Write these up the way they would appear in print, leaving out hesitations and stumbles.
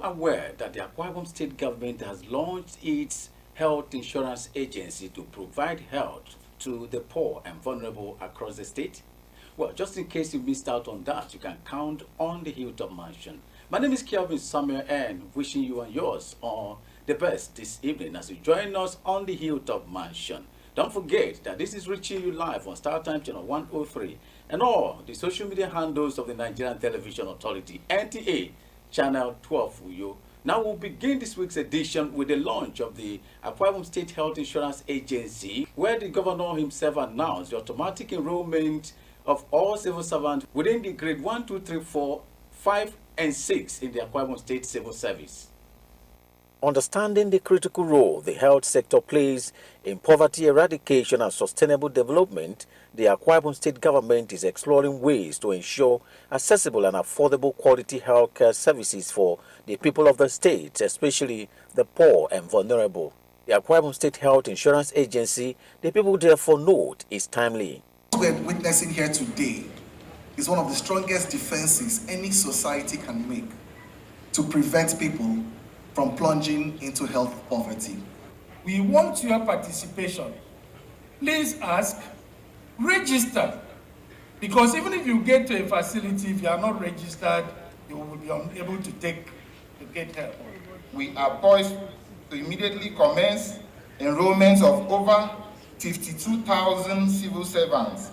aware that the Akwa Ibom State government has launched its health insurance agency to provide health to the poor and vulnerable across the state? Well, just in case you missed out on that, you can count on the Hilltop Mansion. My name is Kelvin Samuel and wishing you and yours all the best this evening as you join us on the Hilltop Mansion. Don't forget that this is reaching you live on StarTime Channel 103 and all the social media handles of the Nigerian Television Authority, NTA, Channel 12 Uyo. Now we'll begin this week's edition with the launch of the Akwa Ibom State Health Insurance Agency, where the governor himself announced the automatic enrollment of all civil servants within the grade 1, 2, 3, 4, 5, and 6 in the Akwa Ibom State Civil Service. Understanding the critical role the health sector plays in poverty eradication and sustainable development, the Akwa Ibom State government is exploring ways to ensure accessible and affordable quality healthcare services for the people of the state, especially the poor and vulnerable. The Akwa Ibom State Health Insurance Agency, the people therefore note, is timely. What we're witnessing here today is one of the strongest defenses any society can make to prevent people from plunging into health poverty. We want your participation. Please ask, register, because even if you get to a facility, if you are not registered, you will be unable to get help. We are poised to immediately commence enrollments of over 52,000 civil servants,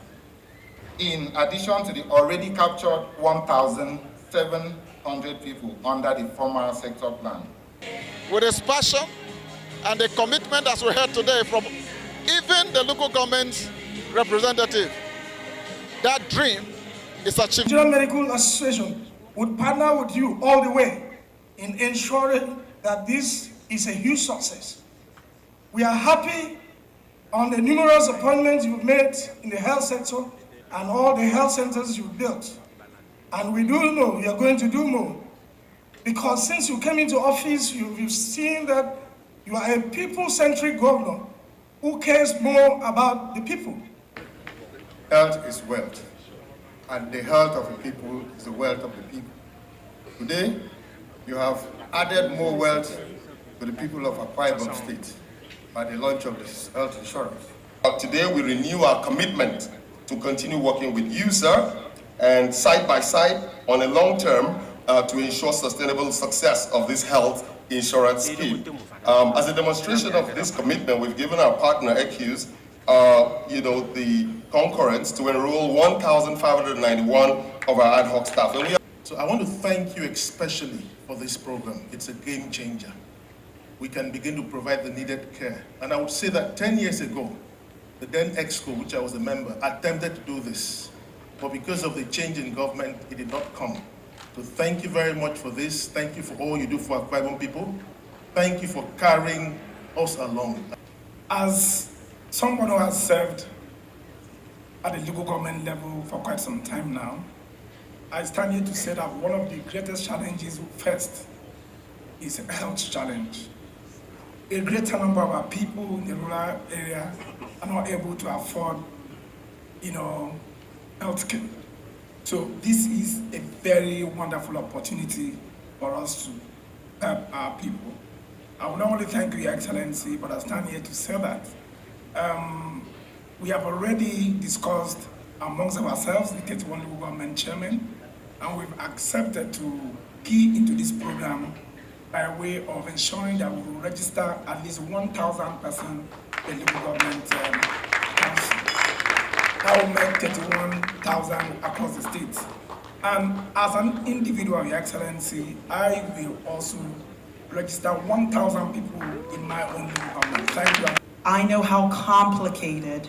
in addition to the already captured 1,700 people under the former sector plan. With his passion and the commitment as we heard today from even the local government representative, that dream is achieved. The Nigerian Medical Association would partner with you all the way in ensuring that this is a huge success. We are happy on the numerous appointments you've made in the health sector and all the health centers you've built. And we do know you are going to do more. Because since you came into office, you've seen that you are a people-centric governor who cares more about the people. Health is wealth, and the health of the people is the wealth of the people. Today, you have added more wealth to the people of Akwa Ibom State by the launch of this health insurance. Today, we renew our commitment to continue working with you, sir, and side by side on a long term to ensure sustainable success of this health insurance scheme. As a demonstration of this commitment, we've given our partner EQs, the concurrence to enroll 1,591 of our ad hoc staff. So I want to thank you especially for this program. It's a game changer. We can begin to provide the needed care. And I would say that 10 years ago, the then EXCO, which I was a member, attempted to do this. But because of the change in government, it did not come. So thank you very much for this. Thank you for all you do for Akwa Ibom people. Thank you for carrying us along. As someone who has served at the local government level for quite some time now, I stand here to say that one of the greatest challenges we faced is a health challenge. A greater number of our people in the rural area are not able to afford, health care. So this is a very wonderful opportunity for us to help our people. I would not only thank Your Excellency, but I stand here to say that we have already discussed amongst ourselves, the 31 local government chairman, and we've accepted to key into this program by way of ensuring that we will register at least 1,000 persons in local government council. That will make 31,000 across the state. And as an individual, Your Excellency, I will also register 1,000 people in my own local government. Thank you. I know how complicated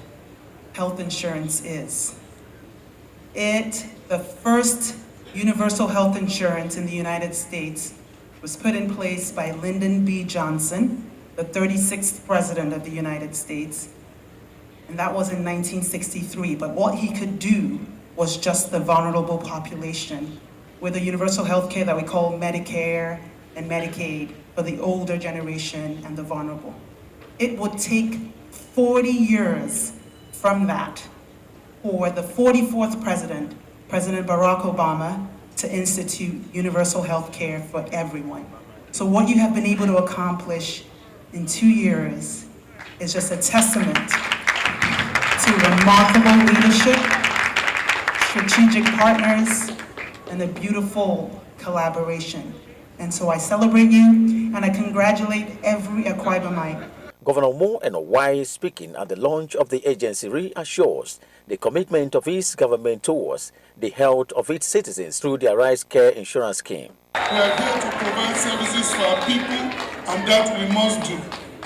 health insurance is. The first universal health insurance in the United States was put in place by Lyndon B. Johnson, the 36th President of the United States, and that was in 1963. But what he could do was just the vulnerable population with the universal health care that we call Medicare and Medicaid for the older generation and the vulnerable. It would take 40 years from that for the 44th president, President Barack Obama, to institute universal health care for everyone. So what you have been able to accomplish in 2 years is just a testament to remarkable leadership, strategic partners, and a beautiful collaboration. And so I celebrate you, and I congratulate every Akwa Ibomite. Governor Mo Enowai, speaking at the launch of the agency, reassures the commitment of his government towards the health of its citizens through the Arise Care Insurance Scheme. We are here to provide services for our people, and that we must do.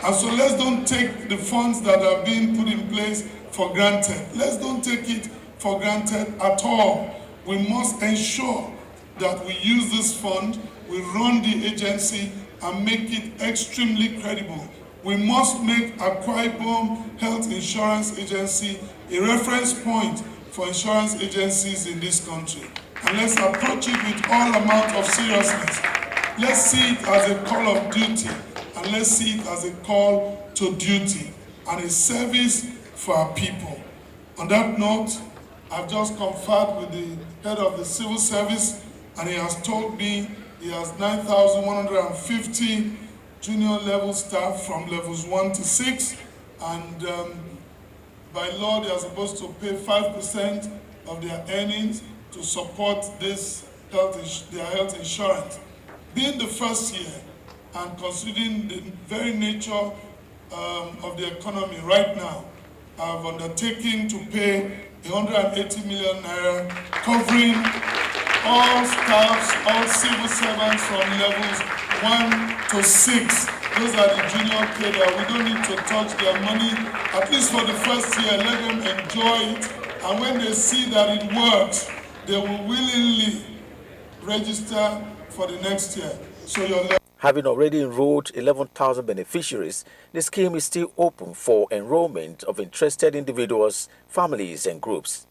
And so let's don't take the funds that are being put in place for granted. Let's don't take it for granted at all. We must ensure that we use this fund, we run the agency, and make it extremely credible. We must make Akwa Ibom Health Insurance Agency a reference point for insurance agencies in this country. And let's approach it with all amount of seriousness. Let's see it as a call of duty, and let's see it as a call to duty and a service for our people. On that note, I've just conferred with the head of the civil service, and he has told me he has 9,150 junior level staff from levels 1 to 6, and by law they are supposed to pay 5% of their earnings to support this their health insurance. Being the first year and considering the very nature of the economy right now, I've undertaken to pay 180 million naira, covering all staffs, all civil servants from levels 1 to 6. Those are the junior cadre. We don't need to touch their money. At least for the first year, let them enjoy it. And when they see that it works, they will willingly register for the next year. So Having already enrolled 11,000 beneficiaries, the scheme is still open for enrollment of interested individuals, families, and groups.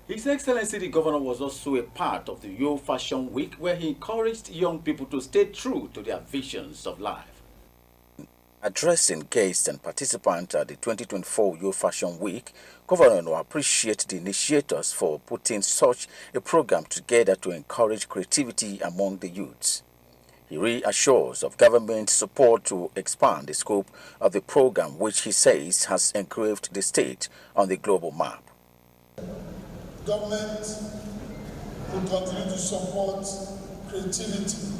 His Excellency the Governor was also a part of the Youth Fashion Week, where he encouraged young people to stay true to their visions of life. Addressing guests and participants at the 2024 Youth Fashion Week, Governor appreciated the initiators for putting such a program together to encourage creativity among the youths. He reassures of government support to expand the scope of the program, which he says has engraved the state on the global map. Government will continue to support creativity,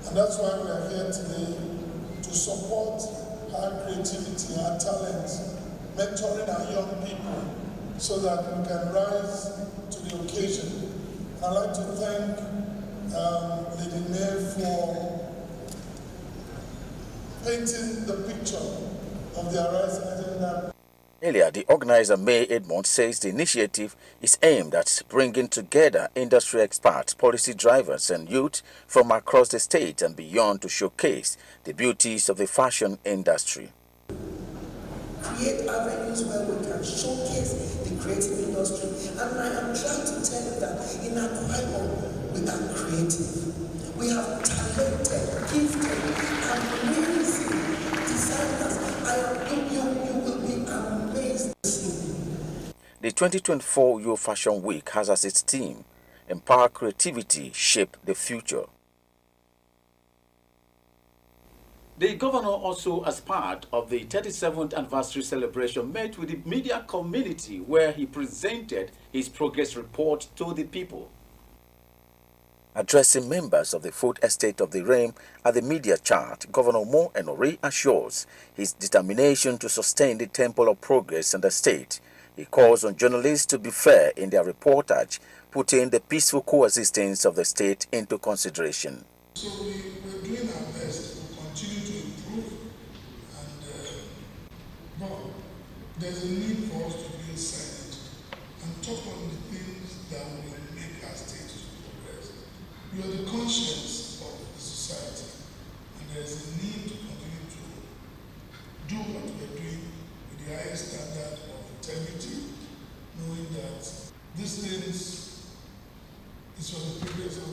and that's why we are here today, to support our creativity, our talent, mentoring our young people so that we can rise to the occasion. I'd like to thank Lady May for painting the picture of the Arise agenda. Earlier, the organizer, May Edmond, says the initiative is aimed at bringing together industry experts, policy drivers, and youth from across the state and beyond to showcase the beauties of the fashion industry. Create avenues where we can showcase the creative industry. And I am trying to tell you that in Akwa Ibom, we are creative. We have talented, gifted, amazing designers. You will be amazed. The 2024 Youth Fashion Week has as its theme, Empower Creativity, Shape the Future. The governor also, as part of the 37th anniversary celebration, met with the media community where he presented his progress report to the people. Addressing members of the food estate of the realm at the media chart, Governor Mo Enowai assures his determination to sustain the temple of progress in the state. He calls on journalists to be fair in their reportage, putting the peaceful coexistence of the state into consideration. So we're doing our best to continue to improve, but there's a need for us to be silent and talk on the things that will make our state to progress. We are the conscience of the society, and there's a need to continue to do what we're doing with the highest standard of integrity, knowing that these things is for the progress of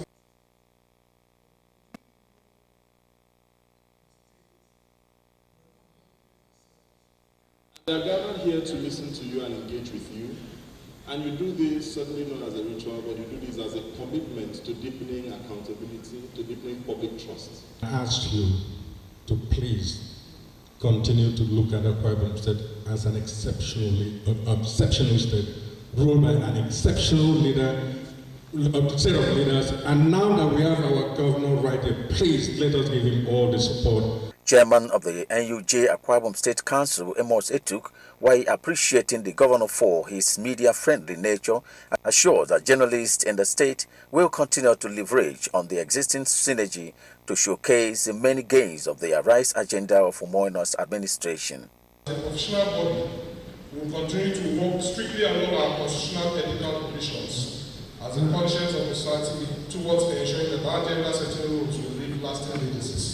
We are gathered here to listen to you and engage with you. And you do this certainly not as a ritual, but you do this as a commitment to deepening accountability, to deepening public trust. I ask you to please continue to look at Akwa Ibom State as an exceptional state, ruled by an exceptional leader, set of leaders. And now that we have our governor right here, please let us give him all the support. Chairman of the NUJ Akwa Ibom State Council, Amos Etuk, while appreciating the governor for his media-friendly nature, assures that journalists in the state will continue to leverage on the existing synergy to showcase the many gains of the Arise agenda of Umoino's administration. As a professional body, we will continue to work strictly along our constitutional ethical traditions as a conscience of society towards ensuring that our agenda-setting roles will leave lasting legacies.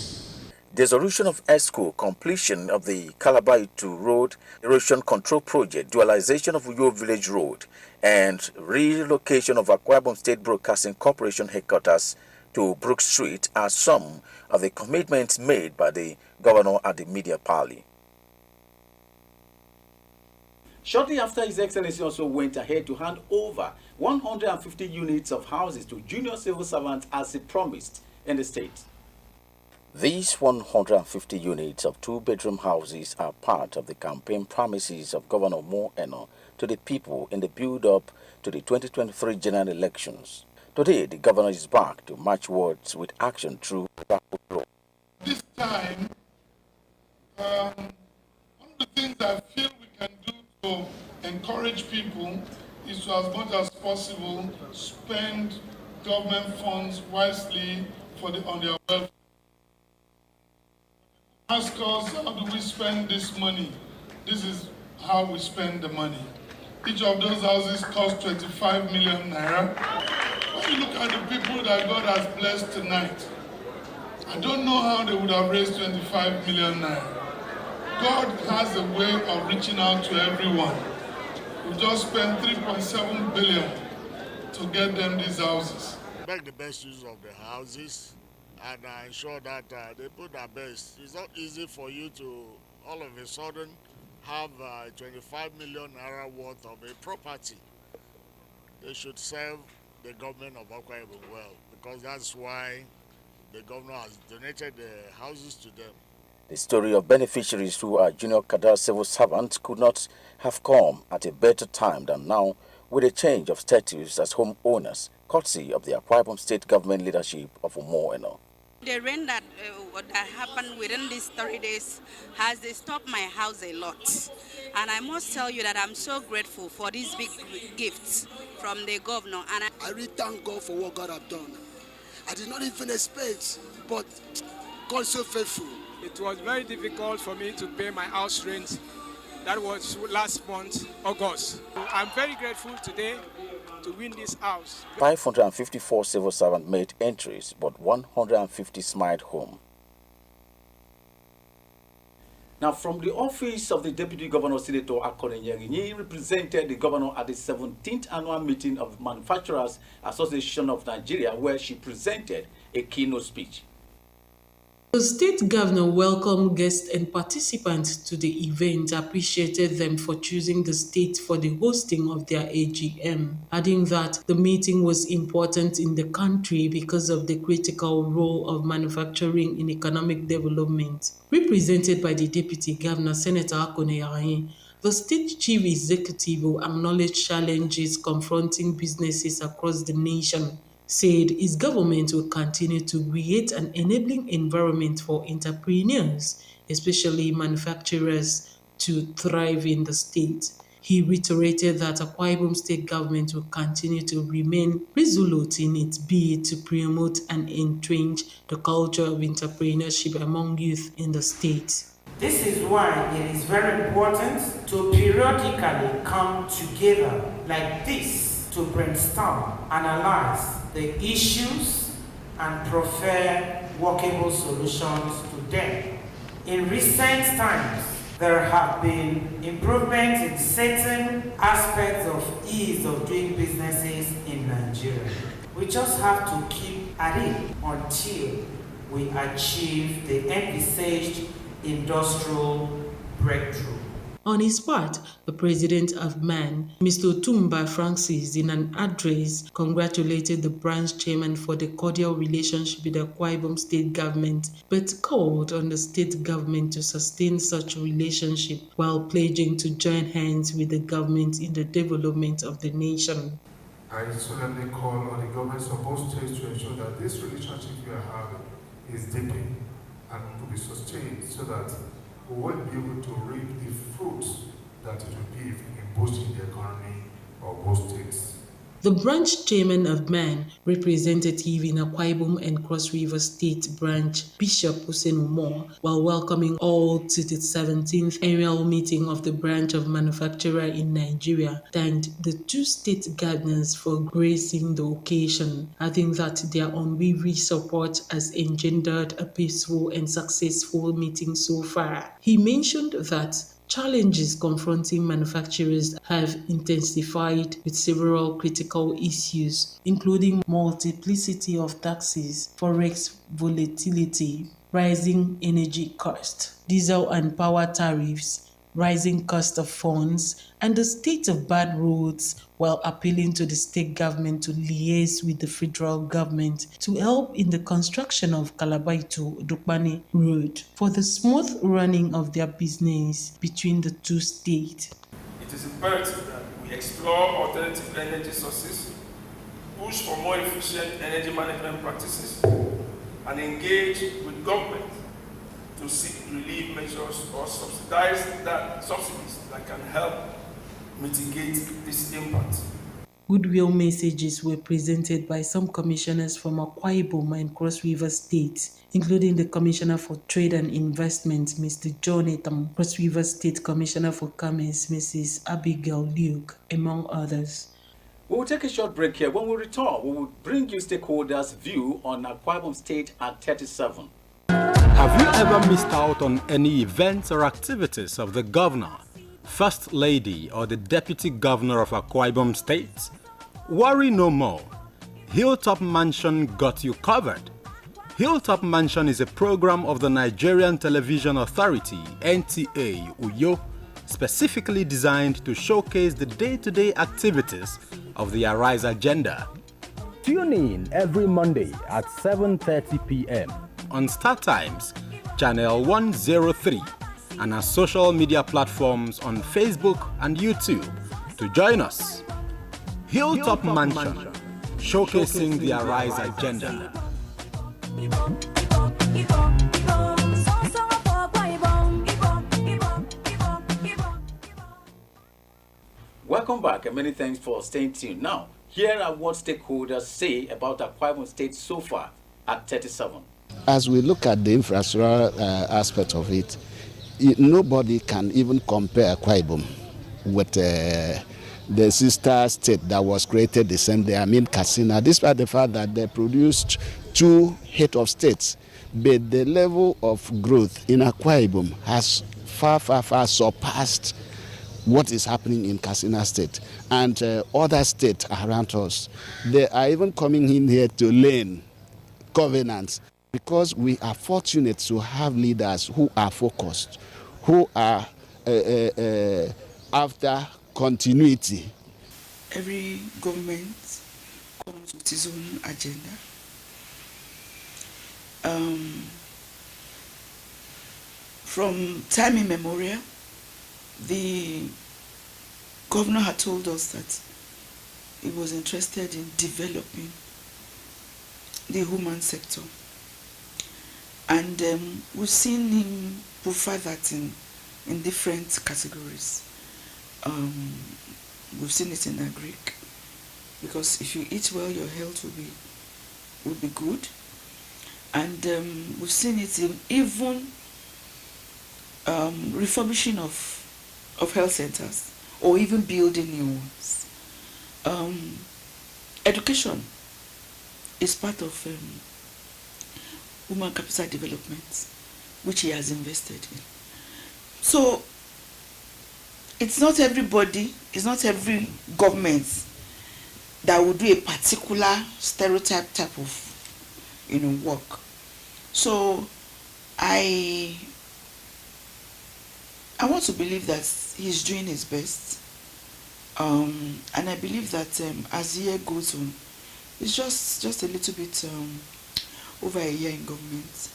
Dissolution of ESCO, completion of the Calabar-Itu Road Erosion Control Project, dualization of Uyo Village Road, and relocation of Akwa Ibom State Broadcasting Corporation headquarters to Brook Street are some of the commitments made by the governor at the media parley. Shortly after, His Excellency also went ahead to hand over 150 units of houses to junior civil servants as he promised in the state. These 150 units of two-bedroom houses are part of the campaign promises of Governor Mo Eno to the people in the build-up to the 2023 general elections. Today, the governor is back to match words with action through law. This time, one of the things I feel we can do to encourage people is to, as much as possible, spend government funds wisely on their welfare. Ask us, how do we spend this money? This is how we spend the money. Each of those houses costs 25 million naira. When you look at the people that God has blessed tonight, I don't know how they would have raised 25 million naira. God has a way of reaching out to everyone. We just spent 3.7 billion to get them these houses. Make the best use of the houses and ensure that they put their best. It's not easy for you to all of a sudden have 25 million naira worth of a property. They should serve the government of Akwa Ibom well, because that's why the governor has donated the houses to them. The story of beneficiaries who are junior cadre civil servants could not have come at a better time than now, with a change of status as homeowners, courtesy of the Akwa Ibom State government leadership of Umoino. The rain that happened within these 30 days has stopped my house a lot. And I must tell you that I'm so grateful for these big gifts from the governor. And I really thank God for what God has done. I did not even expect, but God is so faithful. It was very difficult for me to pay my house rent. That was last month, August. I'm very grateful today to win this house. 554 civil servants made entries, but 150 smiled home. Now, from the office of the Deputy Governor, Senator Akone Nyeginyi represented the governor at the 17th annual meeting of Manufacturers Association of Nigeria, where she presented a keynote speech. The state governor welcomed guests and participants to the event, appreciated them for choosing the state for the hosting of their AGM, adding that the meeting was important in the country because of the critical role of manufacturing in economic development. Represented by the deputy governor, Senator Akone Nyeginyi, the state chief executive will acknowledge challenges confronting businesses across the nation, said his government will continue to create an enabling environment for entrepreneurs, especially manufacturers, to thrive in the state. He reiterated that Akwa Ibom State government will continue to remain resolute in its bid to promote and entrench the culture of entrepreneurship among youth in the state. This is why it is very important to periodically come together like this to brainstorm, analyze the issues and prefer workable solutions to them. In recent times, there have been improvements in certain aspects of ease of doing businesses in Nigeria. We just have to keep at it until we achieve the envisaged industrial breakthrough. On his part, the president of MAN, Mr. Otumba Francis, in an address, congratulated the branch chairman for the cordial relationship with the Akwa Ibom state government, but called on the state government to sustain such relationship while pledging to join hands with the government in the development of the nation. I solemnly call on the governments of both states to ensure that this relationship we are having is deepened and to be sustained so that we will be able to reap the fruits that it will give in boosting the economy of both states. The branch chairman of MAN, representative in Akwa Ibom and Cross River State branch, Bishop Hussein Umar, while welcoming all to the 17th annual meeting of the branch of manufacturer in Nigeria, thanked the two state governors for gracing the occasion, adding that their unwavering support has engendered a peaceful and successful meeting so far. He mentioned that challenges confronting manufacturers have intensified with several critical issues, including multiplicity of taxes, forex volatility, rising energy costs, diesel and power tariffs, rising cost of funds, and the state of bad roads, while appealing to the state government to liaise with the federal government to help in the construction of Calabar to Dukbani Road for the smooth running of their business between the two states. It is imperative that we explore alternative energy sources, push for more efficient energy management practices, and engage with government to seek relief measures or subsidies that can help mitigate this impact. Goodwill messages were presented by some commissioners from Akwa Ibom and Cross River States, including the Commissioner for Trade and Investment, Mr. John Etam, Cross River State Commissioner for Commerce, Mrs. Abigail Luke, among others. We will take a short break here. When we return, we will bring you stakeholders' view on Akwa Ibom State at 37. Have you ever missed out on any events or activities of the governor, first lady, or the deputy governor of Akwa Ibom State? Worry no more. Hilltop Mansion got you covered. Hilltop Mansion is a program of the Nigerian Television Authority, NTA, UYO, specifically designed to showcase the day-to-day activities of the Arise agenda. Tune in every Monday at 7:30 p.m. on Star Times, Channel 103, and our social media platforms on Facebook and YouTube to join us. Hilltop Mansion, showcasing the Arise agenda. Welcome back and many thanks for staying tuned. Now, here are what stakeholders say about Akwa Ibom State so far at 37. As we look at the infrastructural aspect of it, nobody can even compare Akwa Ibom with the sister state that was created the same day, Katsina, despite the fact that they produced two head of states. But the level of growth in Akwa Ibom has far surpassed what is happening in Katsina State and other states around us. They are even coming in here to learn governance, because we are fortunate to have leaders who are focused, who are after continuity. Every government comes with its own agenda. From time immemorial, the governor had told us that he was interested in developing the human sector. And we've seen him provide that in different categories. We've seen it in the Greek, because if you eat well, your health will be good. And we've seen it in even refurbishing of health centers, or even building new ones. Education is part of human capital development, which he has invested in. So it's not everybody, it's not every government that will do a particular stereotype type of work. So I I want to believe that he's doing his best. And I believe that as the year goes on, it's just a little bit over a year in government.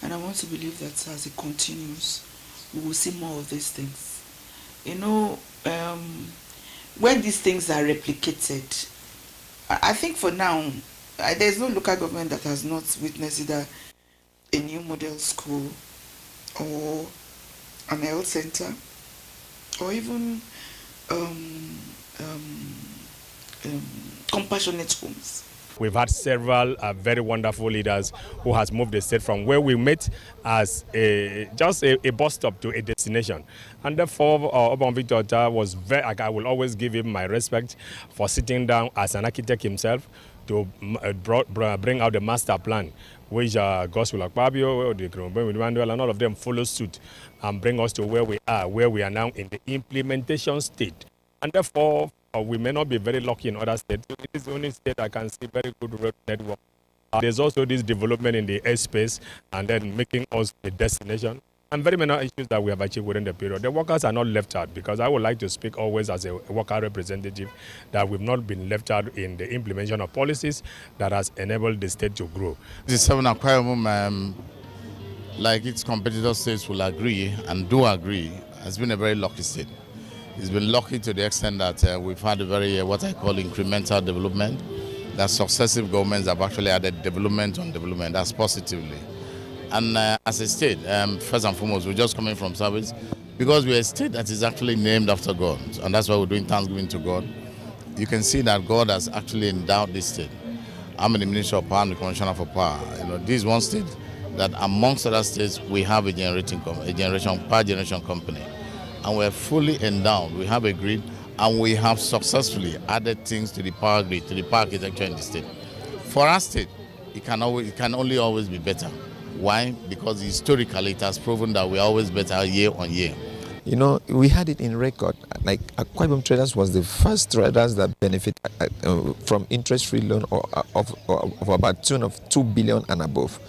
And I want to believe that as it continues, we will see more of these things. You know, when these things are replicated, I think for now, there's no local government that has not witnessed either a new model school or an health center or even compassionate homes. We've had several very wonderful leaders who has moved the state from where we met as just a bus stop to a destination. And therefore, Obon Victor was very, I will always give him my respect for sitting down as an architect himself to bring out the master plan, which Gospel Akpabio, the Manuel, and all of them follow suit and bring us to where we are now in the implementation state. And therefore, we may not be very lucky in other states. It is the only state I can see very good road network. There's also this development in the airspace and then making us a destination. And very many issues that we have achieved within the period. The workers are not left out, because I would like to speak always as a worker representative that we've not been left out in the implementation of policies that has enabled the state to grow. This is Seven Aquarium, like its competitor states will agree and do agree, has been a very lucky state. It's been lucky to the extent that we've had a very, what I call incremental development, that successive governments have actually added development on development, that's positively. And as a state, first and foremost, we're just coming from service because we're a state that is actually named after God, and that's why we're doing thanksgiving to God. You can see that God has actually endowed this state. I'm in the Ministry of Power and the Commissioner for Power. You know, this is one state that amongst other states, we have a power generation company. And we're fully endowed. We have a grid, and we have successfully added things to the power grid, to the power architecture in the state. For our state, it can only always be better. Why? Because historically it has proven that we're always better year on year. You know, we had it in record. Like Akwa Ibom Traders was the first traders that benefit from interest-free loan of about tune of 2 billion and above.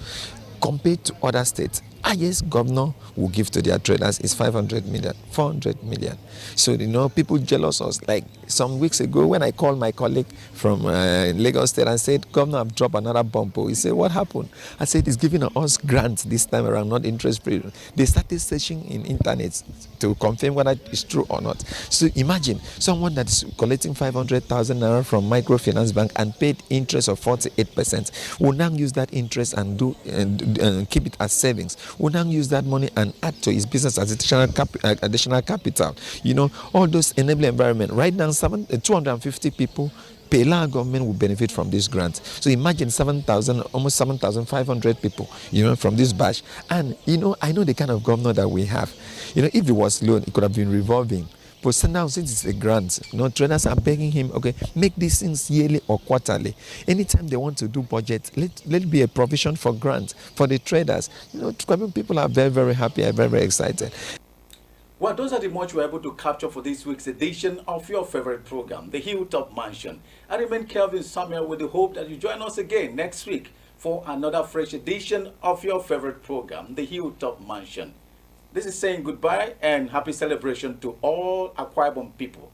Compared to other states, highest governor will give to their traders is 500 million, 400 million. So, you know, people jealous us. Like some weeks ago when I called my colleague from Lagos State and said, Governor, I've dropped another bump. He said, what happened? I said, he's giving us grants this time around, not interest-free. They started searching in internet to confirm whether it's true or not. So imagine someone that's collecting 500,000 naira from microfinance bank and paid interest of 48% will now use that interest and keep it as savings. Will now use that money and add to his business as additional capital. You know, all those enabling environment. Right now, 250 people Pela government will benefit from this grant. So imagine 7,000, almost 7,500 people, you know, from this batch. And, you know, I know the kind of governor that we have. You know, if it was loan, it could have been revolving. But so now, since it's a grant, you know, traders are begging him, okay, make these things yearly or quarterly. Anytime they want to do budget, let it be a provision for grants for the traders. You know, people are very, very happy and very, very excited. Well, those are the much we're able to capture for this week's edition of your favorite program, the Hilltop Mansion. I remain Kelvin Samuel with the hope that you join us again next week for another fresh edition of your favorite program, the Hilltop Mansion. This is saying goodbye and happy celebration to all Akwa Ibom people.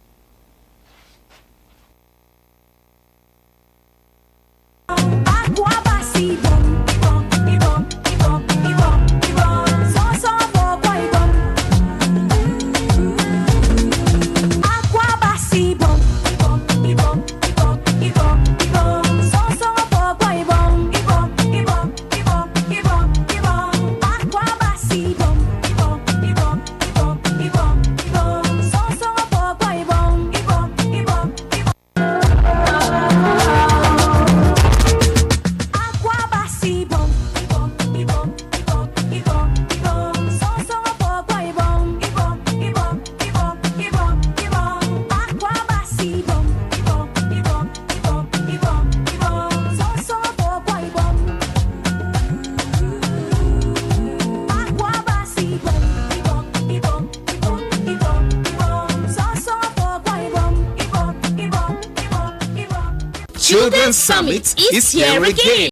Children's Summit is here again.